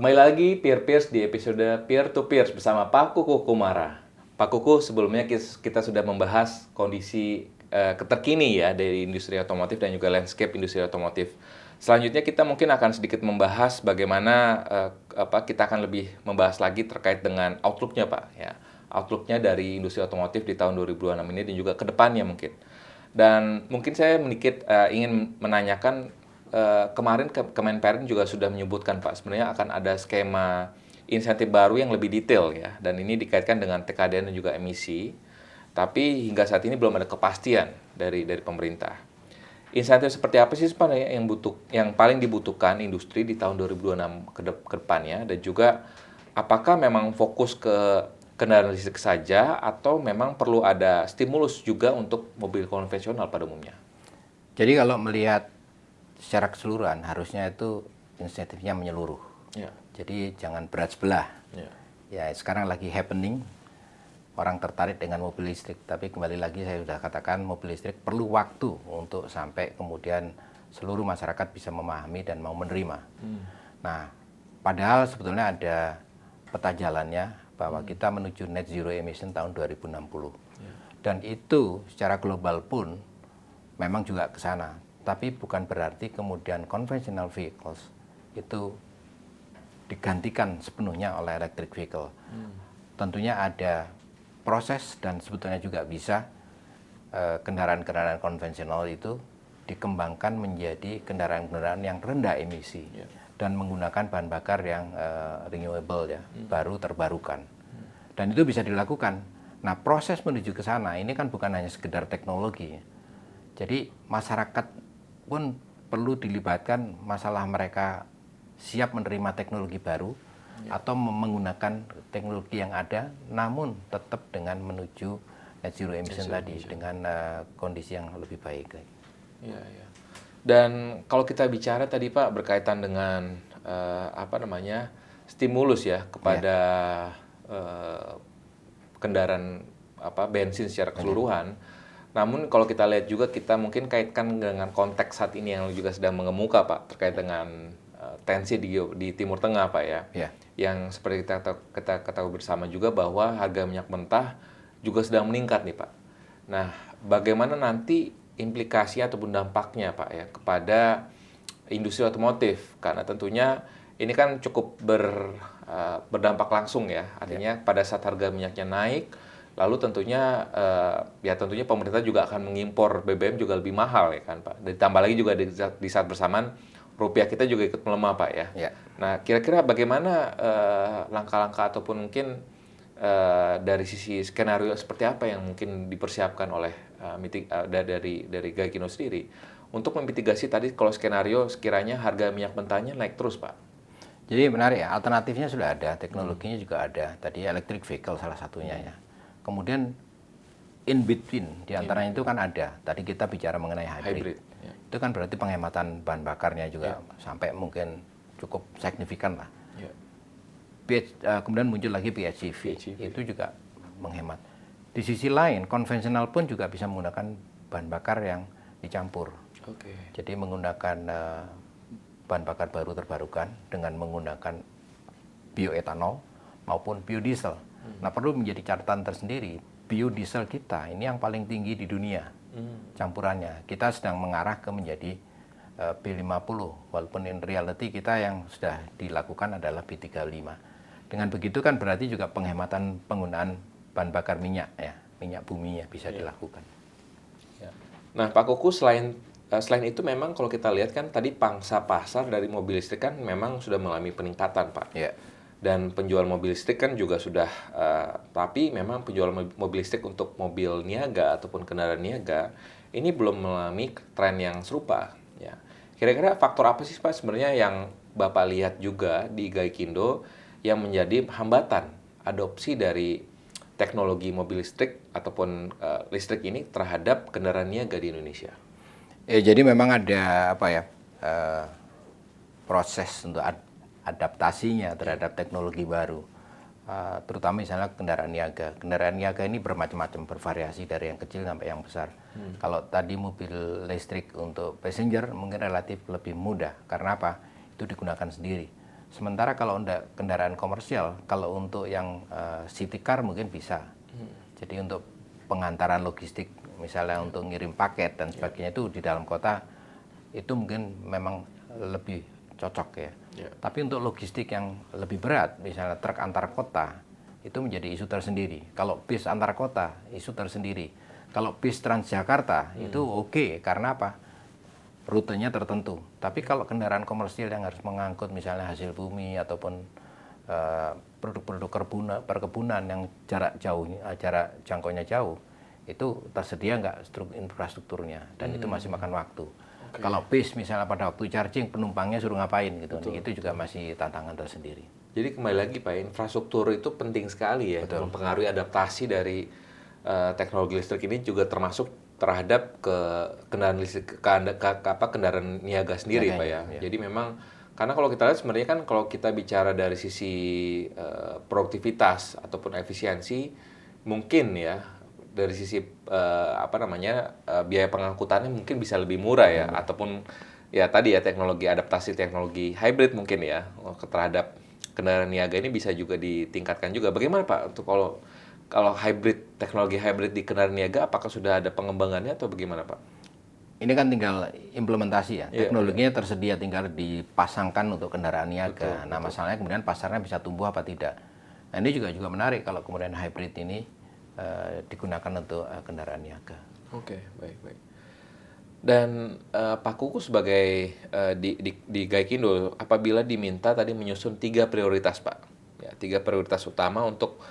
Kembali lagi Peer-Peers di episode Peer to Peers bersama Pak Kuku Kumara. Pak Kuku, sebelumnya kita sudah membahas kondisi keterkini ya dari industri otomotif dan juga landscape industri otomotif. Selanjutnya kita mungkin akan sedikit membahas bagaimana kita akan lebih membahas lagi terkait dengan outlook-nya Pak ya. Outlook-nya dari industri otomotif di tahun 2026 ini dan juga ke depannya mungkin. Dan mungkin saya sedikit ingin menanyakan kemarin Kemenperin juga sudah menyebutkan Pak, sebenarnya akan ada skema insentif baru yang lebih detail ya, dan ini dikaitkan dengan TKDN dan juga emisi. Tapi hingga saat ini belum ada kepastian dari pemerintah. Insentif seperti apa sih sebenarnya yang paling dibutuhkan industri di tahun 2026 ke depannya, dan juga apakah memang fokus ke kendaraan listrik saja atau memang perlu ada stimulus juga untuk mobil konvensional pada umumnya? Jadi kalau melihat secara keseluruhan harusnya itu insentifnya menyeluruh. Ya. Jadi jangan berat sebelah. Ya. Ya sekarang lagi happening, orang tertarik dengan mobil listrik. Tapi kembali lagi saya sudah katakan mobil listrik perlu waktu untuk sampai kemudian seluruh masyarakat bisa memahami dan mau menerima. Nah, padahal sebetulnya ada peta jalannya bahwa kita menuju net zero emission tahun 2060. Dan itu secara global pun memang juga ke sana. Tapi bukan berarti kemudian conventional vehicles itu digantikan sepenuhnya oleh electric vehicle. Tentunya ada proses dan sebetulnya juga bisa kendaraan-kendaraan konvensional itu dikembangkan menjadi kendaraan-kendaraan yang rendah emisi dan menggunakan bahan bakar yang renewable ya, baru terbarukan. Dan itu bisa dilakukan. Nah, proses menuju ke sana ini kan bukan hanya sekedar teknologi. Jadi masyarakat pun perlu dilibatkan masalah mereka siap menerima teknologi baru atau menggunakan teknologi yang ada namun tetap dengan menuju net zero emission tadi dengan kondisi yang lebih baik. Ya, ya. Dan kalau kita bicara tadi Pak berkaitan dengan stimulus ya kepada kendaraan bensin secara keseluruhan. Namun kalau kita lihat juga kita mungkin kaitkan dengan konteks saat ini yang juga sedang mengemuka Pak terkait dengan tensi di Timur Tengah Pak ya. Yang seperti kita ketahui bersama juga bahwa harga minyak mentah juga sedang meningkat nih Pak. Nah, bagaimana nanti implikasi ataupun dampaknya Pak ya kepada industri otomotif, karena tentunya ini kan cukup berdampak langsung ya. Artinya pada saat harga minyaknya naik, lalu tentunya tentunya pemerintah juga akan mengimpor BBM juga lebih mahal ya kan Pak. Ditambah lagi juga di saat bersamaan rupiah kita juga ikut melemah Pak ya. Nah, kira-kira bagaimana langkah-langkah ataupun mungkin dari sisi skenario seperti apa yang mungkin dipersiapkan oleh dari Gaikindo sendiri untuk memitigasi tadi kalau skenario sekiranya harga minyak mentahnya naik terus Pak? Jadi menarik ya, alternatifnya sudah ada, teknologinya juga ada. Tadi electric vehicle salah satunya ya. Kemudian in between diantaranya itu kan ada. Tadi kita bicara mengenai hybrid. Itu kan berarti penghematan bahan bakarnya juga sampai mungkin cukup signifikan lah. Kemudian muncul lagi PHEV. Itu juga menghemat. Di sisi lain, konvensional pun juga bisa menggunakan bahan bakar yang dicampur. Jadi menggunakan bahan bakar baru terbarukan dengan menggunakan bioetanol maupun biodiesel. Nah, perlu menjadi catatan tersendiri, biodiesel kita ini yang paling tinggi di dunia campurannya. Kita sedang mengarah ke menjadi B50, walaupun in reality kita yang sudah dilakukan adalah B35. Dengan begitu kan berarti juga penghematan penggunaan bahan bakar minyak ya, minyak buminya bisa dilakukan. Nah, Pak Kuku, selain itu memang kalau kita lihat kan tadi pangsa pasar dari mobil listrik kan memang sudah mengalami peningkatan Pak. Dan penjual mobil listrik kan juga sudah, tapi memang penjual mobil listrik untuk mobil niaga ataupun kendaraan niaga ini belum mengalami tren yang serupa. Ya. Kira-kira faktor apa sih Pak sebenarnya yang Bapak lihat juga di Gaikindo yang menjadi hambatan adopsi dari teknologi mobil listrik ataupun listrik ini terhadap kendaraan niaga di Indonesia? Jadi memang ada proses untuk adaptasinya terhadap teknologi baru, terutama misalnya kendaraan niaga. Kendaraan niaga ini bermacam-macam, bervariasi dari yang kecil sampai yang besar. Kalau tadi mobil listrik untuk passenger mungkin relatif lebih mudah, karena apa? Itu digunakan sendiri. Sementara kalau untuk kendaraan komersial, kalau untuk yang city car mungkin bisa. Jadi untuk pengantaran logistik, misalnya untuk ngirim paket dan sebagainya itu di dalam kota, itu mungkin memang lebih cocok ya. Tapi untuk logistik yang lebih berat, misalnya truk antar kota, itu menjadi isu tersendiri. Kalau bis antar kota, isu tersendiri. Kalau bis Transjakarta, itu oke, karena apa? Rutenya tertentu. Tapi kalau kendaraan komersial yang harus mengangkut misalnya hasil bumi ataupun produk-produk perkebunan yang jarak jangkaunya jauh, itu tersedia nggak infrastrukturnya, dan itu masih makan waktu. Kalau bis misalnya pada waktu charging penumpangnya suruh ngapain gitu, itu juga masih tantangan tersendiri. Jadi kembali lagi Pak, infrastruktur itu penting sekali ya, mempengaruhi adaptasi dari teknologi listrik ini juga termasuk terhadap ke kendaraan listrik, kendaraan niaga sendiri Pak ya. Jadi memang karena kalau kita lihat sebenarnya kan kalau kita bicara dari sisi produktivitas ataupun efisiensi, mungkin ya dari sisi biaya pengangkutannya mungkin bisa lebih murah ya, ataupun ya tadi ya teknologi adaptasi teknologi hybrid mungkin ya terhadap kendaraan niaga ini bisa juga ditingkatkan juga. Bagaimana Pak untuk kalau teknologi hybrid di kendaraan niaga, apakah sudah ada pengembangannya atau bagaimana Pak? Ini kan tinggal implementasi ya, teknologinya tersedia, tinggal dipasangkan untuk kendaraan niaga. Nah masalahnya kemudian pasarnya bisa tumbuh apa tidak. Nah ini juga menarik kalau kemudian hybrid ini digunakan untuk kendaraan niaga. Oke, baik. Dan Pak Kuku sebagai di Gaikindo, apabila diminta tadi menyusun 3 prioritas Pak, ya 3 prioritas utama untuk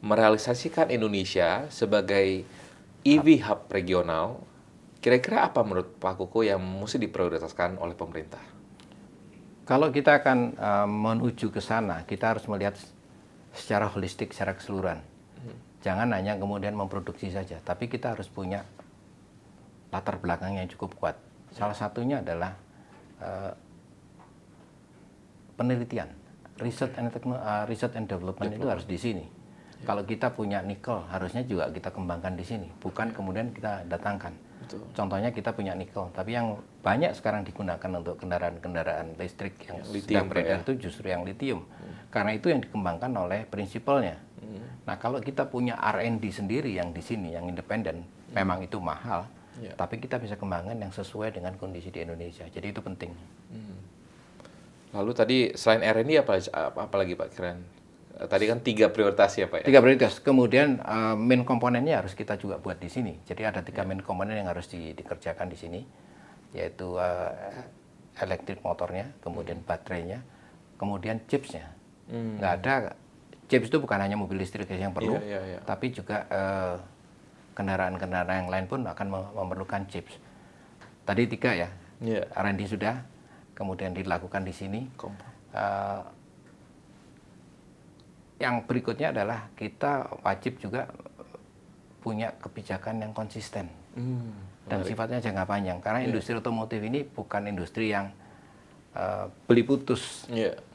merealisasikan Indonesia sebagai EV hub regional, kira-kira apa menurut Pak Kuku yang mesti diprioritaskan oleh pemerintah? Kalau kita akan menuju ke sana, kita harus melihat secara holistik, secara keseluruhan. Jangan hanya kemudian memproduksi saja, tapi kita harus punya latar belakang yang cukup kuat. Salah satunya adalah penelitian, research and development itu harus di sini. Kalau kita punya nikel, harusnya juga kita kembangkan di sini, bukan kemudian kita datangkan. Contohnya kita punya nikel, tapi yang banyak sekarang digunakan untuk kendaraan-kendaraan listrik yang sedang beredar itu justru yang litium. Karena itu yang dikembangkan oleh prinsipalnya. Nah, kalau kita punya R&D sendiri yang di sini, yang independen, memang itu mahal, tapi kita bisa kembangkan yang sesuai dengan kondisi di Indonesia. Jadi itu penting. Lalu tadi selain R&D apa lagi Pak keren? Tadi kan 3 prioritas ya Pak ya? 3 prioritas. Kemudian main komponennya harus kita juga buat di sini. Jadi ada 3 main komponen yang harus dikerjakan di sini, yaitu elektrik motornya, kemudian baterainya, kemudian chipsnya. Nggak ada chips itu bukan hanya mobil listrik yang perlu, tapi juga kendaraan-kendaraan yang lain pun akan memerlukan chips. Tadi 3 ya, R&D sudah, kemudian dilakukan di sini. Yang berikutnya adalah kita wajib juga punya kebijakan yang konsisten dan sifatnya jangka panjang. Karena industri otomotif ini bukan industri yang beli putus.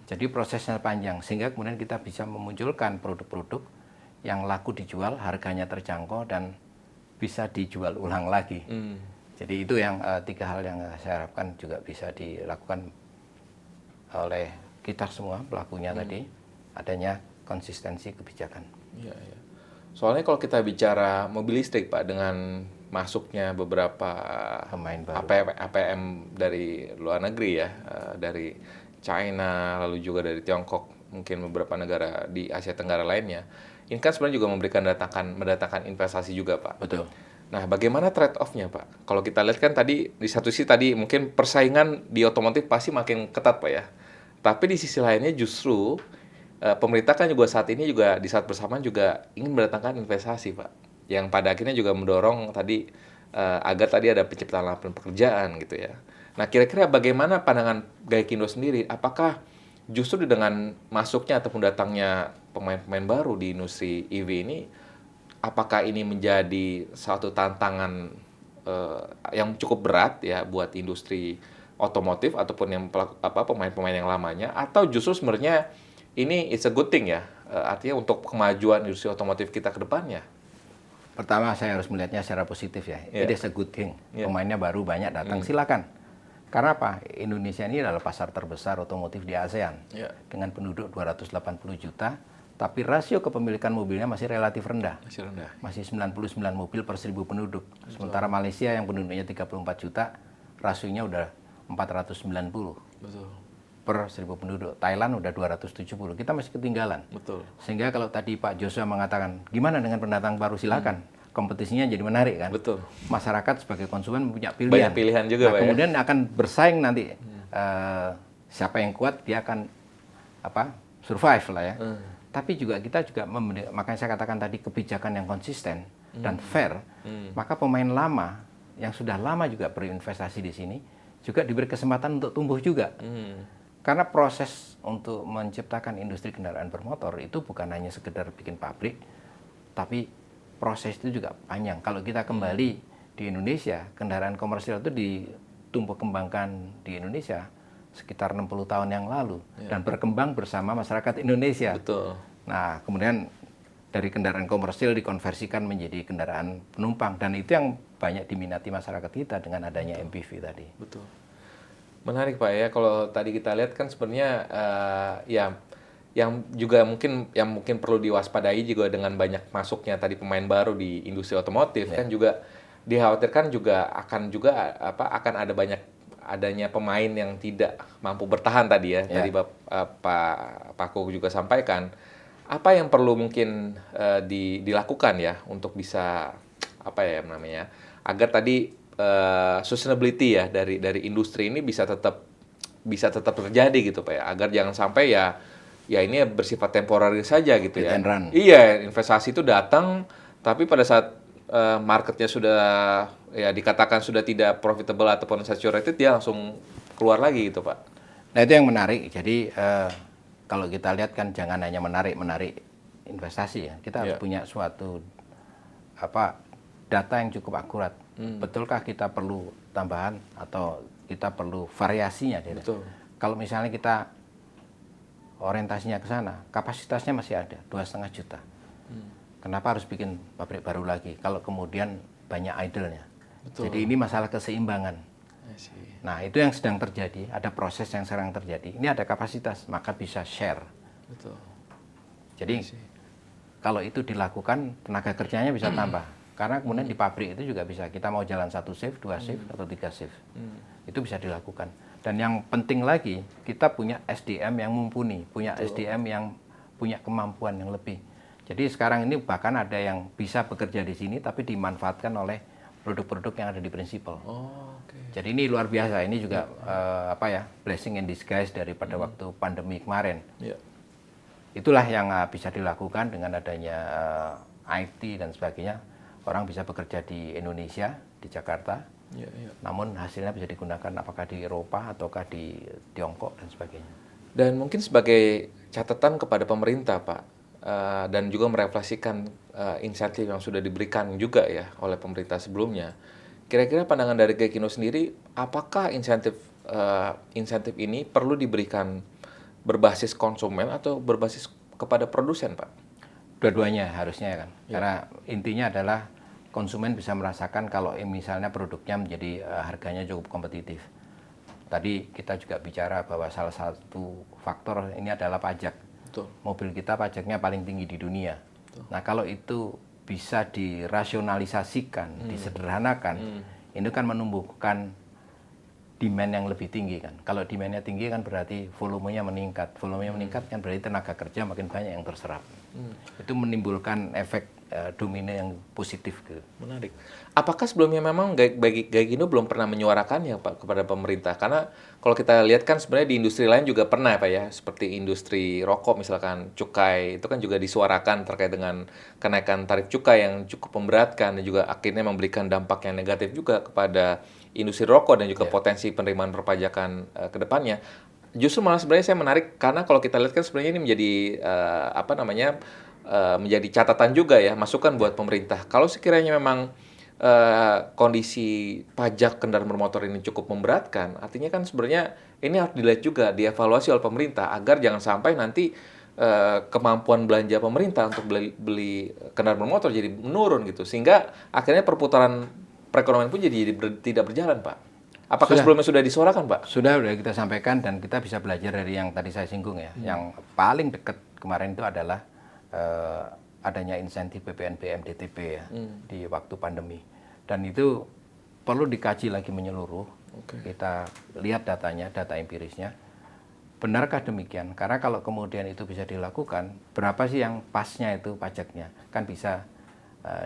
Jadi prosesnya panjang, sehingga kemudian kita bisa memunculkan produk-produk yang laku dijual, harganya terjangkau, dan bisa dijual ulang lagi. Jadi itu yang 3 hal yang saya harapkan juga bisa dilakukan oleh kita semua pelakunya tadi, adanya konsistensi kebijakan. Soalnya kalau kita bicara mobil listrik Pak, dengan masuknya beberapa pemain baru, APM dari luar negeri ya, dari China, lalu juga dari Tiongkok, mungkin beberapa negara di Asia Tenggara lainnya, ini kan sebenarnya juga mendatangkan investasi juga Pak. Betul. Nah, bagaimana trade-off-nya Pak? Kalau kita lihat kan tadi di satu sisi tadi mungkin persaingan di otomotif pasti makin ketat Pak ya. Tapi di sisi lainnya justru pemerintah kan juga saat ini juga di saat bersamaan juga ingin mendatangkan investasi Pak, yang pada akhirnya juga mendorong tadi agar tadi ada penciptaan lapangan pekerjaan gitu ya. Nah, kira-kira bagaimana pandangan Gaikindo sendiri? Apakah justru dengan masuknya ataupun datangnya pemain-pemain baru di industri EV ini, apakah ini menjadi suatu tantangan yang cukup berat ya buat industri otomotif ataupun yang pemain-pemain yang lamanya, atau justru sebenarnya ini it's a good thing ya, artinya untuk kemajuan industri otomotif kita ke depannya? Pertama saya harus melihatnya secara positif ya. It is a good thing. Pemainnya baru banyak datang, silakan. Karena apa? Indonesia ini adalah pasar terbesar otomotif di ASEAN Ya. dengan penduduk 280 juta, tapi rasio kepemilikan mobilnya masih relatif rendah. Masih rendah. Masih 99 mobil per 1000 penduduk. Sementara Malaysia yang penduduknya 34 juta, rasionya udah 490 Betul. per 1000 penduduk. Thailand udah 270. Kita masih ketinggalan. Betul. Sehingga kalau tadi Pak Joshua mengatakan, gimana dengan pendatang baru, silakan. Kompetisinya jadi menarik kan. Betul. Masyarakat sebagai konsumen punya pilihan. Banyak pilihan juga, Nah, Pak, ya? kemudian akan bersaing nanti. Siapa yang kuat dia akan survive lah ya. Tapi juga kita juga makanya saya katakan tadi kebijakan yang konsisten dan fair. Maka pemain lama yang sudah lama juga berinvestasi di sini juga diberi kesempatan untuk tumbuh juga. Karena proses untuk menciptakan industri kendaraan bermotor itu bukan hanya sekedar bikin pabrik, tapi proses itu juga panjang. Kalau kita kembali di Indonesia, kendaraan komersial itu ditumbuh kembangkan di Indonesia sekitar 60 tahun yang lalu dan berkembang bersama masyarakat Indonesia. Betul. Nah, kemudian dari kendaraan komersil dikonversikan menjadi kendaraan penumpang dan itu yang banyak diminati masyarakat kita dengan adanya MPV tadi. Betul. Menarik Pak ya, kalau tadi kita lihat kan sebenarnya ya yang mungkin perlu diwaspadai juga dengan banyak masuknya tadi pemain baru di industri otomotif kan juga dikhawatirkan juga akan ada adanya pemain yang tidak mampu bertahan tadi ya. Tadi Pak Kuk juga sampaikan apa yang perlu mungkin dilakukan ya untuk bisa agar tadi sustainability ya dari industri ini bisa tetap terjadi gitu Pak ya, agar jangan sampai ya ini bersifat temporary saja gitu ya. Iya, investasi itu datang tapi pada saat marketnya sudah ya dikatakan sudah tidak profitable ataupun saturated dia langsung keluar lagi gitu Pak. Nah itu yang menarik. Jadi kalau kita lihat kan jangan hanya menarik investasi ya. Kita harus punya suatu data yang cukup akurat. Betulkah kita perlu tambahan atau kita perlu variasinya? Betul. Kalau misalnya kita orientasinya ke sana, kapasitasnya masih ada 2,5 juta. Kenapa harus bikin pabrik baru lagi? Kalau kemudian banyak idle-nya. Betul. Jadi ini masalah keseimbangan. Nah itu yang sedang terjadi. Ada proses yang sedang terjadi. Ini ada kapasitas, maka bisa share. Betul. Jadi kalau itu dilakukan, tenaga kerjanya bisa tambah. Karena kemudian di pabrik itu juga bisa. Kita mau jalan 1 shift, 2 shift, atau 3 shift. Itu bisa dilakukan. Dan yang penting lagi, kita punya SDM yang mumpuni. Punya SDM yang punya kemampuan yang lebih. Jadi sekarang ini bahkan ada yang bisa bekerja di sini, tapi dimanfaatkan oleh produk-produk yang ada di Prinsipal. Jadi ini luar biasa. Ini juga blessing in disguise daripada waktu pandemi kemarin. Itulah yang bisa dilakukan dengan adanya IT dan sebagainya. Orang bisa bekerja di Indonesia, di Jakarta, namun hasilnya bisa digunakan apakah di Eropa ataukah di Tiongkok dan sebagainya. Dan mungkin sebagai catatan kepada pemerintah Pak, dan juga merefleksikan insentif yang sudah diberikan juga ya oleh pemerintah sebelumnya. Kira-kira pandangan dari Gaikindo sendiri, apakah insentif ini perlu diberikan berbasis konsumen atau berbasis kepada produsen Pak? Dua-duanya harusnya kan. Karena intinya adalah konsumen bisa merasakan kalau misalnya produknya menjadi harganya cukup kompetitif. Tadi kita juga bicara bahwa salah satu faktor ini adalah pajak. Betul. Mobil kita pajaknya paling tinggi di dunia. Betul. Nah kalau itu bisa dirasionalisasikan, disederhanakan, itu kan menumbuhkan demand yang lebih tinggi kan. Kalau demandnya tinggi kan berarti volumenya meningkat. Volumenya meningkat kan berarti tenaga kerja makin banyak yang terserap. Itu menimbulkan efek domino yang positif gitu. Menarik. Apakah sebelumnya memang Gaikindo belum pernah menyuarakannya Pak kepada pemerintah? Karena kalau kita lihat kan sebenarnya di industri lain juga pernah Pak ya, seperti industri rokok misalkan, cukai itu kan juga disuarakan terkait dengan kenaikan tarif cukai yang cukup memberatkan dan juga akhirnya memberikan dampak yang negatif juga kepada industri rokok dan juga potensi penerimaan perpajakan ke depannya. Justru malah sebenarnya saya menarik karena kalau kita lihat kan sebenarnya ini menjadi menjadi catatan juga ya, masukan buat pemerintah. Kalau sekiranya memang kondisi pajak kendaraan bermotor ini cukup memberatkan, artinya kan sebenarnya ini harus dilihat juga, dievaluasi oleh pemerintah agar jangan sampai nanti kemampuan belanja pemerintah untuk beli kendaraan bermotor jadi menurun gitu, sehingga akhirnya perputaran perekonomian pun jadi tidak berjalan Pak. Apakah sebelumnya sudah disuarakan, Pak? Sudah kita sampaikan dan kita bisa belajar dari yang tadi saya singgung ya. Yang paling dekat kemarin itu adalah adanya insentif PPNBM DTP ya di waktu pandemi. Dan itu perlu dikaji lagi menyeluruh. Kita lihat datanya, data empirisnya. Benarkah demikian? Karena kalau kemudian itu bisa dilakukan, berapa sih yang pasnya itu pajaknya? Kan bisa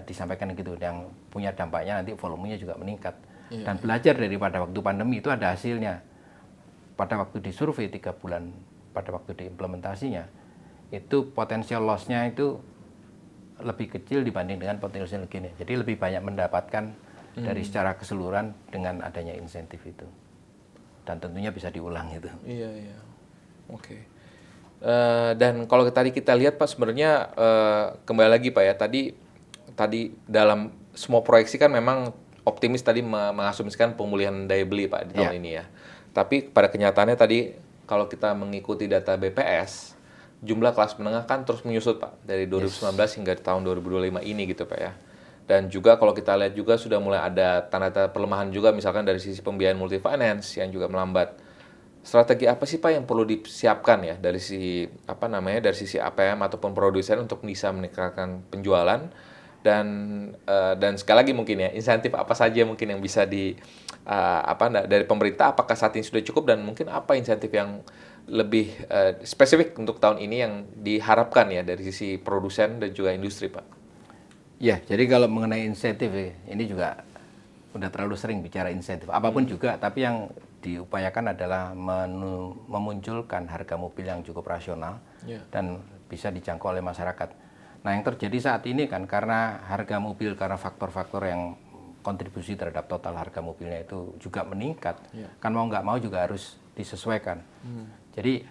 disampaikan gitu. Yang punya dampaknya nanti volumenya juga meningkat. Dan belajar daripada waktu pandemi itu ada hasilnya. Pada waktu disurvei 3 bulan, pada waktu diimplementasinya, itu potensial loss-nya itu lebih kecil dibanding dengan potensial gain. Jadi lebih banyak mendapatkan dari secara keseluruhan dengan adanya insentif itu. Dan tentunya bisa diulang itu. Iya. Oke. Dan kalau tadi kita lihat Pak, sebenarnya kembali lagi Pak ya, tadi dalam semua proyeksi kan memang optimis tadi mengasumsikan pemulihan daya beli Pak di tahun ini ya. Tapi pada kenyataannya tadi kalau kita mengikuti data BPS, jumlah kelas menengah kan terus menyusut Pak dari 2019 hingga tahun 2025 ini gitu Pak ya. Dan juga kalau kita lihat juga sudah mulai ada tanda-tanda pelemahan juga misalkan dari sisi pembiayaan multifinance yang juga melambat. Strategi apa sih Pak yang perlu disiapkan ya dari sisi dari sisi APM ataupun produsen untuk bisa meningkatkan penjualan dan sekali lagi mungkin ya insentif apa saja mungkin yang bisa dari pemerintah, apakah saat ini sudah cukup dan mungkin apa insentif yang lebih spesifik untuk tahun ini yang diharapkan ya dari sisi produsen dan juga industri Pak? Ya, jadi kalau mengenai insentif ini juga udah terlalu sering bicara insentif apapun juga, tapi yang diupayakan adalah memunculkan harga mobil yang cukup rasional dan bisa dijangkau oleh masyarakat. Nah, yang terjadi saat ini kan karena harga mobil, karena faktor-faktor yang kontribusi terhadap total harga mobilnya itu juga meningkat, kan mau nggak mau juga harus disesuaikan. Jadi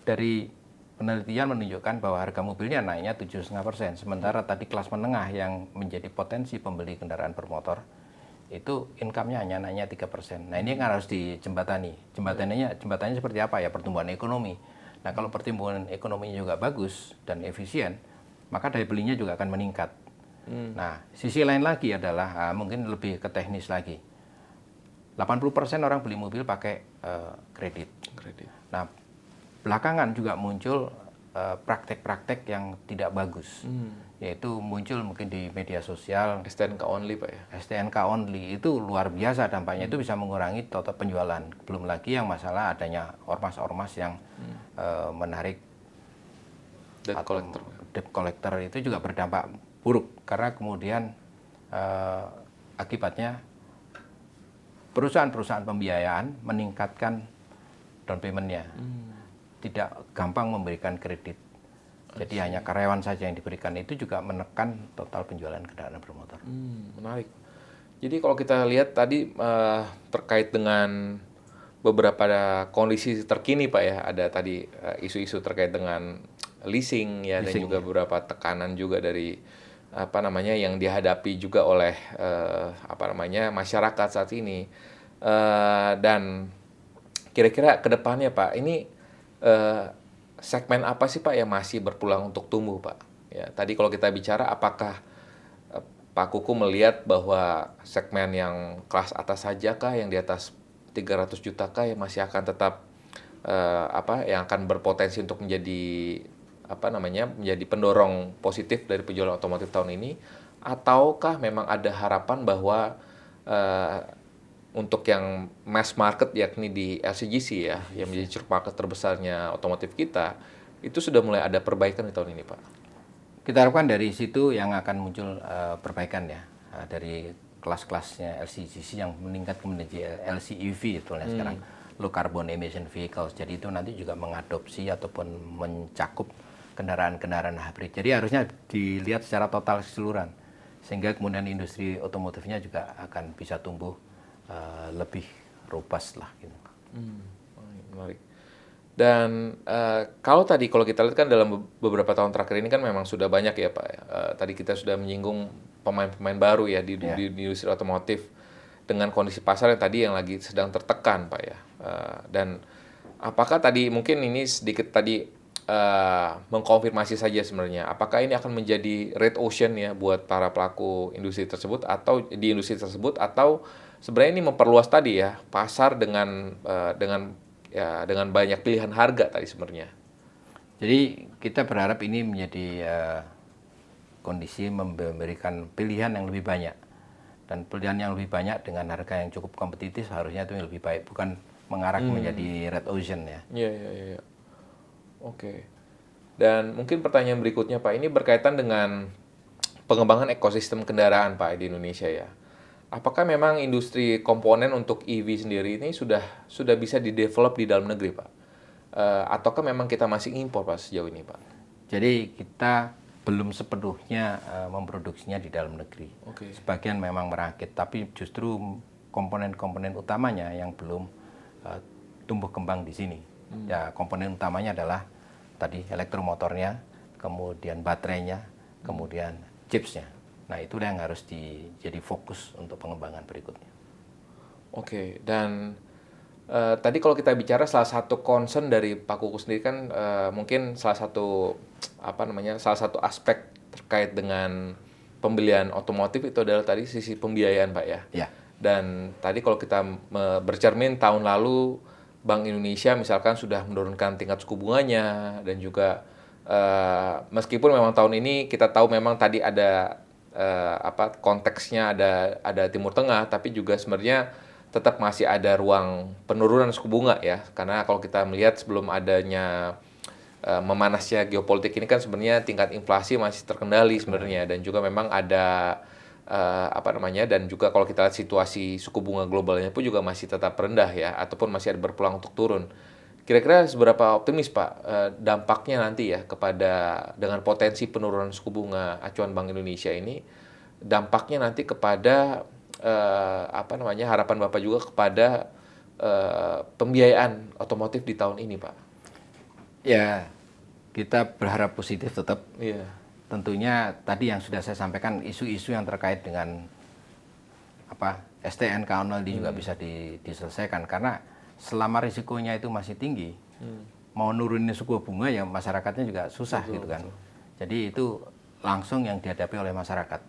dari penelitian menunjukkan bahwa harga mobilnya naiknya 7,5%, sementara tadi kelas menengah yang menjadi potensi pembeli kendaraan bermotor itu income-nya hanya naiknya 3%. Nah, ini kan harus dijembatani. Jembatannya seperti apa ya? Pertumbuhan ekonomi. Nah, kalau pertumbuhan ekonominya juga bagus dan efisien, maka daya belinya juga akan meningkat. Nah, sisi lain lagi adalah mungkin lebih ke teknis lagi. 80% orang beli mobil pakai kredit. Nah, belakangan juga muncul praktek-praktek yang tidak bagus. Yaitu muncul mungkin di media sosial. STNK only Pak ya? STNK only itu luar biasa dampaknya, itu bisa mengurangi total penjualan. Belum lagi yang masalah adanya ormas-ormas yang menarik debt collector itu juga berdampak buruk karena kemudian akibatnya perusahaan-perusahaan pembiayaan meningkatkan down payment-nya, tidak gampang memberikan kredit. Jadi hanya karyawan saja yang diberikan, itu juga menekan total penjualan kendaraan bermotor. Menarik. Jadi kalau kita lihat tadi terkait dengan beberapa kondisi terkini Pak ya, ada tadi isu-isu terkait dengan leasing ya dan juga beberapa tekanan juga dari yang dihadapi juga oleh masyarakat saat ini. Dan kira-kira ke depannya Pak, ini segmen apa sih Pak yang masih berpeluang untuk tumbuh Pak? Ya, tadi kalau kita bicara apakah Pak Kuku melihat bahwa segmen yang kelas atas saja kah, yang di atas 300 juta kah yang masih akan tetap yang akan berpotensi untuk menjadi menjadi pendorong positif dari penjualan otomotif tahun ini, ataukah memang ada harapan bahwa untuk yang mass market yakni di LCGC ya, yang menjadi ceruk market terbesarnya otomotif kita, itu sudah mulai ada perbaikan di tahun ini Pak? Kita harapkan dari situ yang akan muncul perbaikan ya, dari kelas-kelasnya LCGC yang meningkat menjadi LCEV itu sekarang, low carbon emission vehicles. Jadi itu nanti juga mengadopsi ataupun mencakup kendaraan-kendaraan hybrid. Jadi harusnya dilihat secara total keseluruhan, sehingga kemudian industri otomotifnya juga akan bisa tumbuh lebih robust lah gitu. Menarik. Dan kalau kita lihat kan dalam beberapa tahun terakhir ini kan memang sudah banyak ya Pak. Tadi kita sudah menyinggung pemain-pemain baru ya di industri otomotif dengan kondisi pasar yang tadi yang lagi sedang tertekan Pak ya. Dan apakah tadi mungkin ini sedikit tadi mengkonfirmasi saja sebenarnya, apakah ini akan menjadi red ocean ya buat para pelaku industri tersebut atau di industri tersebut, atau sebenarnya ini memperluas tadi ya pasar dengan banyak pilihan harga tadi sebenarnya. Jadi kita berharap ini menjadi kondisi memberikan pilihan yang lebih banyak, dan pilihan yang lebih banyak dengan harga yang cukup kompetitif harusnya itu yang lebih baik, bukan mengarah menjadi red ocean ya. Iya, iya, iya. Oke. Dan mungkin pertanyaan berikutnya Pak, ini berkaitan dengan pengembangan ekosistem kendaraan Pak di Indonesia ya. Apakah memang industri komponen untuk EV sendiri ini sudah bisa didevelop di dalam negeri Pak? Ataukah memang kita masih impor Pak sejauh ini Pak? Jadi kita belum sepenuhnya memproduksinya di dalam negeri. Oke. Sebagian memang merakit, tapi justru komponen-komponen utamanya yang belum tumbuh kembang di sini. Ya, komponen utamanya adalah tadi elektromotornya, kemudian baterainya, kemudian chipsnya. Nah, itulah yang harus jadi fokus untuk pengembangan berikutnya. Oke, dan tadi kalau kita bicara salah satu concern dari Pak Kuku sendiri kan mungkin salah satu salah satu aspek terkait dengan pembelian otomotif itu adalah tadi sisi pembiayaan Pak ya. Ya. Dan tadi kalau kita bercermin tahun lalu Bank Indonesia misalkan sudah menurunkan tingkat suku bunganya, dan juga meskipun memang tahun ini kita tahu memang tadi ada konteksnya ada Timur Tengah, tapi juga sebenarnya tetap masih ada ruang penurunan suku bunga ya, karena kalau kita melihat sebelum adanya memanasnya geopolitik ini kan sebenarnya tingkat inflasi masih terkendali sebenarnya, dan juga memang ada dan juga kalau kita lihat situasi suku bunga globalnya pun juga masih tetap rendah ya, ataupun masih ada berpeluang untuk turun. Kira-kira seberapa optimis Pak dampaknya nanti ya kepada dengan potensi penurunan suku bunga acuan Bank Indonesia ini, dampaknya nanti kepada harapan Bapak juga kepada pembiayaan otomotif di tahun ini Pak? Ya, kita berharap positif tetap. Iya. Tentunya tadi yang sudah saya sampaikan, isu-isu yang terkait dengan STNK juga bisa diselesaikan, karena selama risikonya itu masih tinggi, mau nurunin suku bunga ya masyarakatnya juga susah gitu kan. Jadi itu langsung yang dihadapi oleh masyarakat.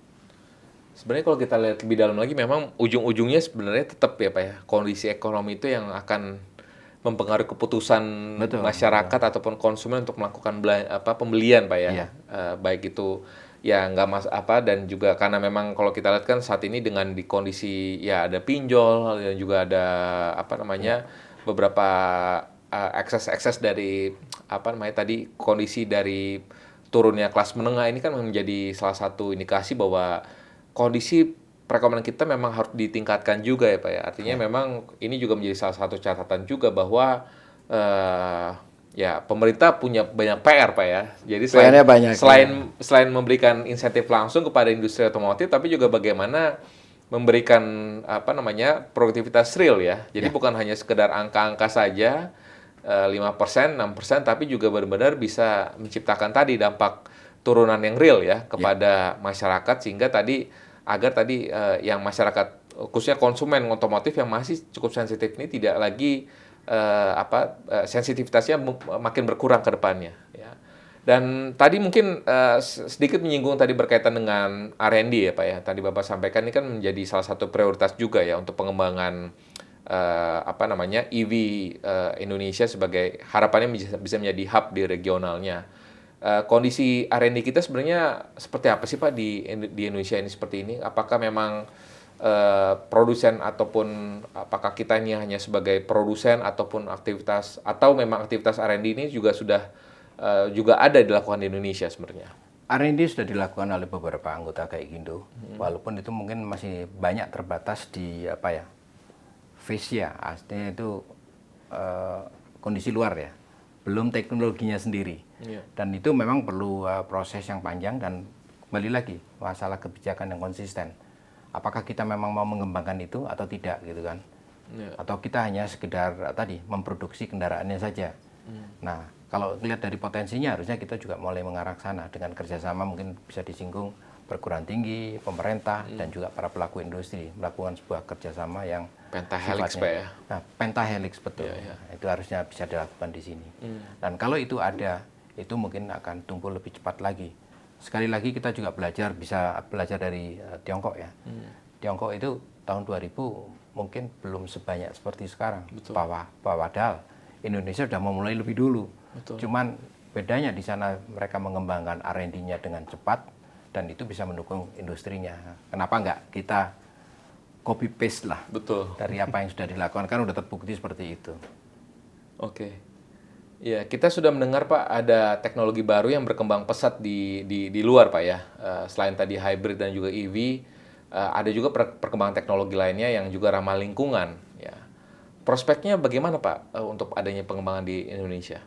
Sebenarnya kalau kita lihat lebih dalam lagi, memang ujung-ujungnya sebenarnya tetap ya Pak ya, kondisi ekonomi itu yang akan mempengaruhi keputusan masyarakat ataupun konsumen untuk melakukan pembelian Pak ya. Iya. Baik itu ya dan juga karena memang kalau kita lihat kan saat ini dengan di kondisi ya ada pinjol dan juga ada beberapa ekses dari tadi kondisi dari turunnya kelas menengah ini kan menjadi salah satu indikasi bahwa kondisi perekonomian kita memang harus ditingkatkan juga ya Pak ya. Artinya memang ini juga menjadi salah satu catatan juga bahwa pemerintah punya banyak PR Pak ya. Jadi selain memberikan insentif langsung kepada industri otomotif, tapi juga bagaimana memberikan produktivitas real ya. Jadi bukan hanya sekedar angka-angka saja 5%, 6%, tapi juga benar-benar bisa menciptakan tadi dampak turunan yang real ya kepada masyarakat, sehingga agar yang masyarakat khususnya konsumen otomotif yang masih cukup sensitif ini tidak lagi sensitivitasnya makin berkurang ke depannya ya. Dan tadi mungkin sedikit menyinggung tadi berkaitan dengan R&D ya Pak ya. Tadi Bapak sampaikan ini kan menjadi salah satu prioritas juga ya untuk pengembangan EV Indonesia, sebagai harapannya bisa menjadi hub di regionalnya. Kondisi R&D kita sebenarnya seperti apa sih Pak di Indonesia ini seperti ini? Apakah memang produsen, ataupun apakah kita ini hanya sebagai produsen ataupun atau memang aktivitas R&D ini juga ada dilakukan di Indonesia sebenarnya? R&D sudah dilakukan oleh beberapa anggota Gaikindo, walaupun itu mungkin masih banyak terbatas di Asia, artinya itu kondisi luar ya, belum teknologinya sendiri. Dan itu memang perlu proses yang panjang, dan kembali lagi masalah kebijakan yang konsisten. Apakah kita memang mau mengembangkan itu atau tidak gitu kan? Atau kita hanya sekedar memproduksi kendaraannya saja. Nah, kalau lihat dari potensinya harusnya kita juga mulai mengarah ke sana dengan kerjasama, mungkin bisa disinggung perguruan tinggi, pemerintah, dan juga para pelaku industri melakukan sebuah kerjasama yang Pentahelix Pak ya? Nah, Pentahelix betul. Ya. Itu harusnya bisa dilakukan di sini. Dan kalau itu ada, itu mungkin akan tumbuh lebih cepat lagi. Sekali lagi kita juga bisa belajar dari Tiongkok ya. Tiongkok itu tahun 2000 mungkin belum sebanyak seperti sekarang. Betul. Padahal Indonesia sudah memulai lebih dulu. Betul. Cuman bedanya di sana mereka mengembangkan R&D-nya dengan cepat dan itu bisa mendukung industrinya. Kenapa enggak kita copy paste lah Betul. dari apa yang sudah dilakukan, kan udah terbukti seperti itu. Oke. Ya, kita sudah mendengar Pak ada teknologi baru yang berkembang pesat di luar Pak ya. Selain tadi hybrid dan juga EV, ada juga perkembangan teknologi lainnya yang juga ramah lingkungan. Ya. Prospeknya bagaimana Pak untuk adanya pengembangan di Indonesia?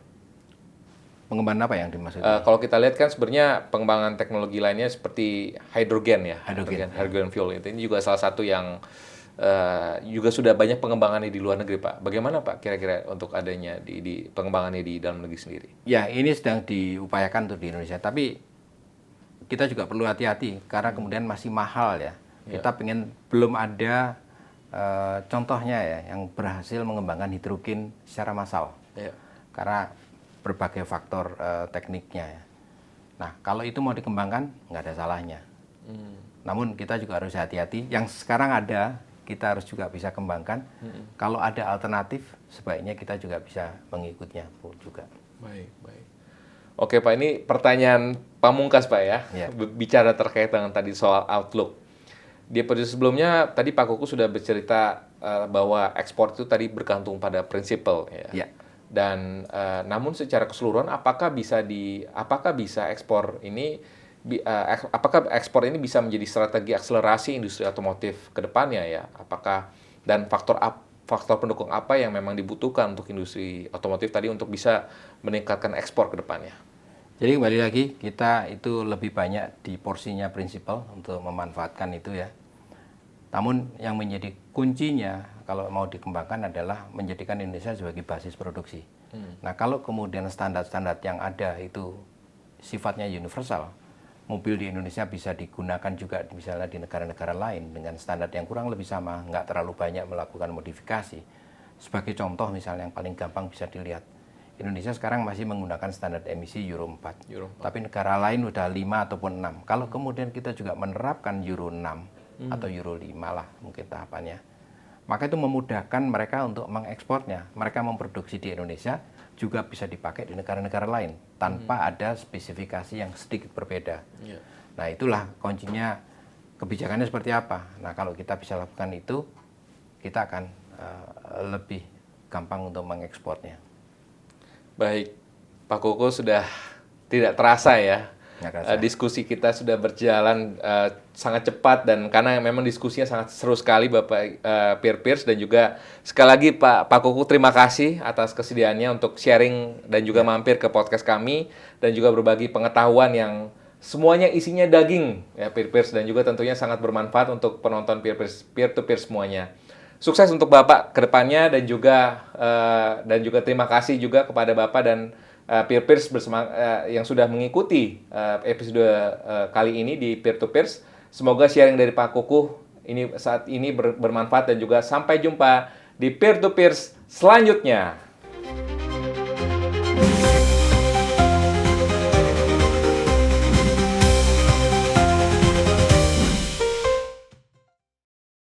Pengembangan apa yang dimaksud? Kalau kita lihat kan sebenarnya pengembangan teknologi lainnya seperti hidrogen ya, hydrogen fuel itu ini juga salah satu yang juga sudah banyak pengembangannya di luar negeri Pak. Bagaimana Pak kira-kira untuk adanya di pengembangannya di dalam negeri sendiri? Ya, ini sedang diupayakan tuh di Indonesia, tapi kita juga perlu hati-hati karena kemudian masih mahal ya. Kita pengen belum ada contohnya ya yang berhasil mengembangkan hidrogen secara massal. Ya. Karena berbagai faktor tekniknya ya. Nah, kalau itu mau dikembangkan nggak ada salahnya. Namun kita juga harus hati-hati. Yang sekarang ada kita harus juga bisa kembangkan. Kalau ada alternatif, sebaiknya kita juga bisa mengikutnya juga. Baik, baik. Oke Pak, ini pertanyaan pamungkas Pak ya. Ya. Bicara terkait dengan tadi soal outlook. Di episode sebelumnya tadi Pak Kuku sudah bercerita bahwa ekspor itu tadi bergantung pada prinsipal ya. Ya. Dan namun secara keseluruhan apakah bisa ekspor ini apakah ekspor ini bisa menjadi strategi akselerasi industri otomotif ke depannya ya? Apakah dan faktor pendukung apa yang memang dibutuhkan untuk industri otomotif tadi untuk bisa meningkatkan ekspor ke depannya? Jadi kembali lagi kita itu lebih banyak di porsinya prinsipal untuk memanfaatkan itu ya. Namun yang menjadi kuncinya kalau mau dikembangkan adalah menjadikan Indonesia sebagai basis produksi. Nah, kalau kemudian standar-standar yang ada itu sifatnya universal, mobil di Indonesia bisa digunakan juga misalnya di negara-negara lain dengan standar yang kurang lebih sama, nggak terlalu banyak melakukan modifikasi. Sebagai contoh misalnya yang paling gampang bisa dilihat, Indonesia sekarang masih menggunakan standar emisi Euro 4. Tapi negara lain udah 5 ataupun 6. Kalau kemudian kita juga menerapkan Euro 6 atau Euro 5 lah mungkin tahapannya, maka itu memudahkan mereka untuk mengekspornya. Mereka memproduksi di Indonesia juga bisa dipakai di negara-negara lain tanpa ada spesifikasi yang sedikit berbeda. Nah, itulah kuncinya kebijakannya seperti apa. Nah, kalau kita bisa lakukan itu, kita akan lebih gampang untuk mengekspornya. Baik, Pak Koko sudah tidak terasa ya. Diskusi kita sudah berjalan sangat cepat dan karena memang diskusinya sangat seru sekali Bapak peer-peers dan juga sekali lagi Pak Koko terima kasih atas kesediaannya untuk sharing dan juga mampir ke podcast kami dan juga berbagi pengetahuan yang semuanya isinya daging ya peer-peers dan juga tentunya sangat bermanfaat untuk penonton peer-to-peer semuanya. Sukses untuk Bapak ke depannya dan juga terima kasih juga kepada Bapak dan peer-peers yang sudah mengikuti episode kali ini di peer-to-peers. Semoga sharing dari Pak Kukuh saat ini bermanfaat dan juga sampai jumpa di peer-to-peers selanjutnya.